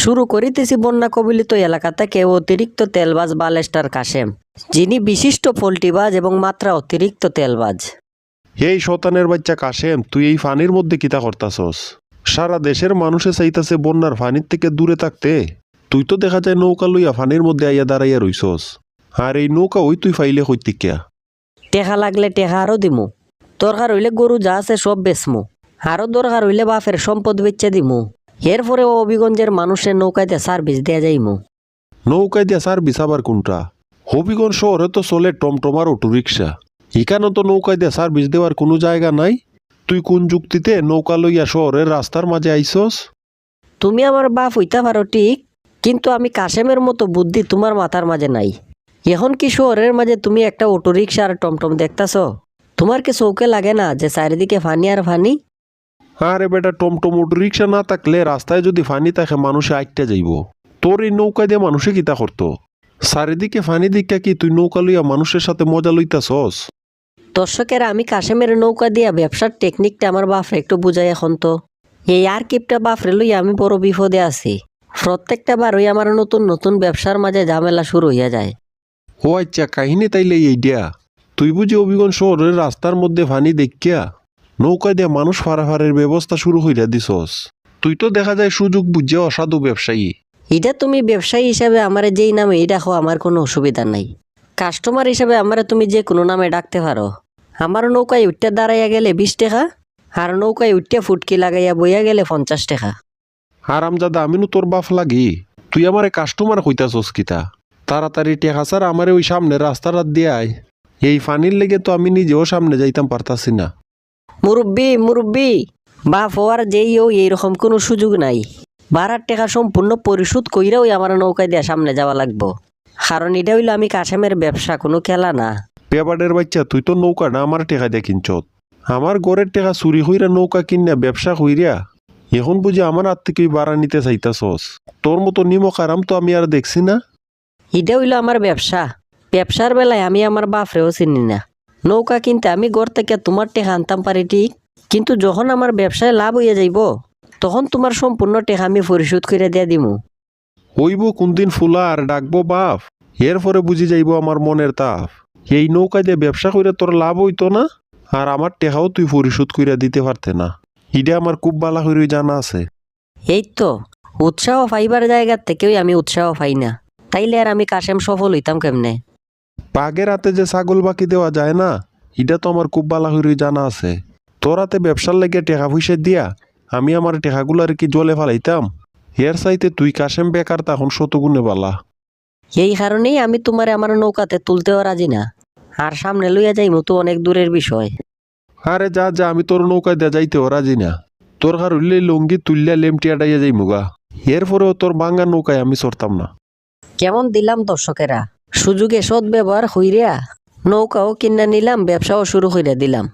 শুরু করিতেছি বন্যা কবলিত এলাকা থেকে অতিরিক্ত তেলবাজ বালেস্টার কাশেম, যিনি বিশিষ্ট পোল্ট্রিবাজ এবং মাত্রা অতিরিক্ত তেলবাজ। এই শতানের বাচ্চা কাশেম, তুই এই ফানির মধ্যে কিতা করতাছস? সারা দেশের মানুষে চাইতাছে বন্যার ফানির থেকে দূরে থাকতে, তুই তো দেখা যায় নৌকা লইয়া ফানির মধ্যে আইয়া দাঁড়াইয়া রইছস। আর এই নৌকা ওই তুই ফাইলে কইতিকিয়া? টেকা লাগলে টেকা আরও দিমু, দরকার হইলে গরু যা আছে সব বেচমু, আরও দরকার হইলে বাপের সম্পদ বেচে দিমু। এরপরে হবিগঞ্জের মানুষের নৌকাইতে সার্ভিস দেয়া যাইমু। নৌকায় দিয়া সার্ভিস আবার কোনটা? হবিগঞ্জ শহরে তো চলে টমটমার অটো রিক্সা, এখানে তো নৌকায় দিয়া সার্ভিস দেওয়ার কোনো জায়গা নাই। তুই কোন যুক্তিতে নৌকা লইয়া শহরের রাস্তার মাঝে আইসস? তুমি আমার বাপ হইতে পারো ঠিক, কিন্তু আমি কাশেমের মতো বুদ্ধি তোমার মাথার মাঝে নাই। এখন কি শহরের মাঝে তুমি একটা অটো রিক্সা আর টমটম দেখতাছ? তোমার কি চৌকে লাগে না যে চারিদিকে ফানি আর ফানি? আরে বেটা, টমটম অটো রিক্সা না থাকলে রাস্তায় যদি ফানি থাকে মানুষে আইটটা যাইব। তোর এই নৌকা দিয়ে মানুষে কিতা করতো? চারিদিকে ফানি দিকা কি তুই নৌকা লইয়া মানুষের সাথে মজা লইতাছস? দর্শকেরা, আমি কাশেমের নৌকা দিয়া ব্যবসার টেকনিকটা আমার বাপরে একটু বুঝাই এখন তো। এই আর কিপটা বাপরে লইয়া আমি বড় বিপদে আছি। প্রত্যেকটা বারই আমার নতুন নতুন ব্যবসার মাঝে ঝামেলা শুরু হইয়া যায়। ও আচ্ছা, কাহিনী তাইলে এইডিয়া? তুই বুঝি অভিগঞ্জ শহরের রাস্তার মধ্যে ফানি দেখিয়া নৌকা দিয়ে মানুষ ফারাফারের ব্যবস্থা শুরু হইয়া দিছস? তুই তো দেখা যায় সুযোগ বুঝে অসাধু ব্যবসায়ী। এটা তুমি ব্যবসায়ী হিসাবে আমারে যেই নামে ডাকো আমার কোনো অসুবিধা নাই। কাস্টমার হিসাবে আমারে তুমি যে কোনো নামে ডাকতে পারো। আমার নৌকায় উঠতে দাঁড়াইয়া গেলে 20 টাকা, আর নৌকায় উঠতে ফুটকি লাগাইয়া বইয়া গেলে 50 টাকা। হারামজাদা, আমিনু তোর বাপ লাগি? তুই আমারে কাস্টমার কইতাছস কিতা? তাড়াতাড়ি টেকা ছাড় আমারে ওই সামনে রাস্তাটা দিয়ে আয়। এই ফানির লেগে তো আমি নিজেও সামনে যাইতাম পারতাছি না। মুরব্বি বাপ হওয়ার যেই এইরকম কোনো সুযোগ নাই। ভাড়ার টাকা সম্পূর্ণ পরিশোধ কইরাও আমার নৌকায় দিয়ে সামনে যাওয়া লাগবো, কারণ এটা হইলো আমি কাশেমের ব্যবসা, কোনো খেলা না। পেবাডের বাচ্চা, তুই তো নৌকাটা আমার টেকা দিয়ে কিনছত। আমার ঘরের টেকা চুরি হইরা নৌকা কিনা ব্যবসা হইরা এখন বুঝি আমার হাত থেকে ভাড়া নিতে চাইতাছস? তোর মতো নিমক আরাম তো আমি আর দেখছি না। এটা হইলো আমার ব্যবসা। ব্যবসার বেলায় আমি আমার বাপরেও চিনি না। নৌকা কিনতে আমি ঘর থেকে তোমার টেকা আনতাম পারি ঠিক, কিন্তু যখন আমার ব্যবসায় লাভ হইয়া যাইব তখন তোমার সম্পূর্ণ টেকা আমি পরিশোধ করে দিয়া দিমু। হইব কোনদিন ফুলা আর ডাকবো বাপ, এরপরে বুঝি যাইব আমার মনের তাপ। এই নৌকা দিয়ে ব্যবসা করে তোর লাভ হইতো না, আর আমার টেকাও তুই পরিশোধ কইরা দিতে পারতে না। এটা আমার খুব বালা করে জানা আছে। এই তো উৎসাহ পাইবার জায়গার থেকেই আমি উৎসাহ পাই না, তাইলে আর আমি কাশেম সফল হইতাম কেমনে? পাগের হাতে যে ছাগল বাকি দেওয়া যায় না, এটা তো আমার খুব বালা করে জানা আছে। তোর হাতে ব্যবসার লেগে টেকা পয়সা দিয়া আমি আমার টেকাগুলার কি জলে ফেলাইতাম? এর চাইতে তুই কাশেম বেকার তখন শতগুণে বালা। এই কারণেই আমি তোমারে আমার নৌকাতে তুলতেও রাজি না, আর সামনে লইয়া যাইমু তো অনেক দূরের বিষয়। আরে যা যা, আমি তোর নৌকায় দেয়া যাইতেও রাজি না। তোর ঘর হইলে লঙ্গি তুললে লেমটিয়া ডাইয়া যাই মুগা, এরপরেও তোর বাঙ্গা নৌকায় আমি চড়তাম না। কেমন দিলাম দর্শকেরা, সুযোগে সৎ ব্যবহার হইরা নৌকাও কিনা নিলাম, ব্যবসাও শুরু কইরা দিলাম।